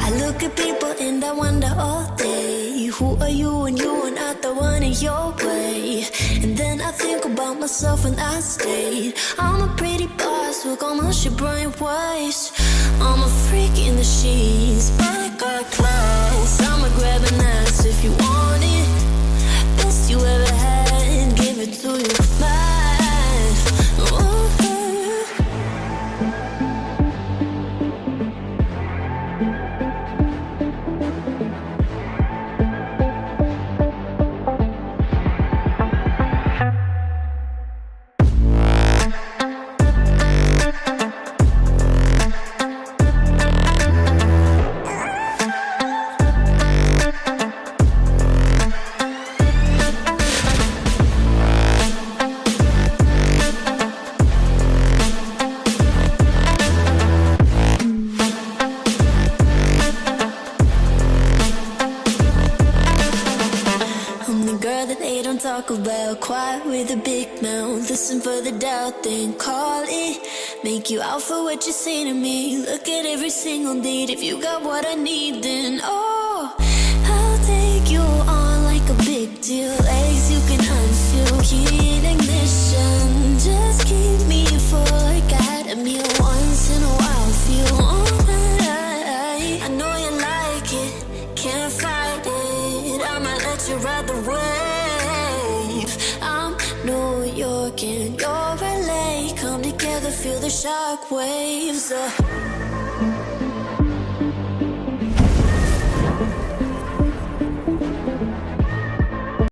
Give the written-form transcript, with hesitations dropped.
I look at people and I wonder all day, who are you and you are not the one in your way. And then I think about myself and I state, I'm a pretty boss with almost your brain waves. I'm a freak in the sheets, but I got class. I'ma grab an ass if you want it. Best you ever had, give it to you mad. Ooh. Talk about quiet with a big mouth. Listen for the doubt, then call it. Make you out for what you say to me. Look at every single date. If you got what I need, then oh, I'll take you on like a big deal. Legs you can unfeel, key in ignition. Just keep me full like at a meal. Once in a while, feel alright. I know you like it, can't fight it. I'ma let you ride the wave. I'm New York and you're LA. Come together, feel the shock waves.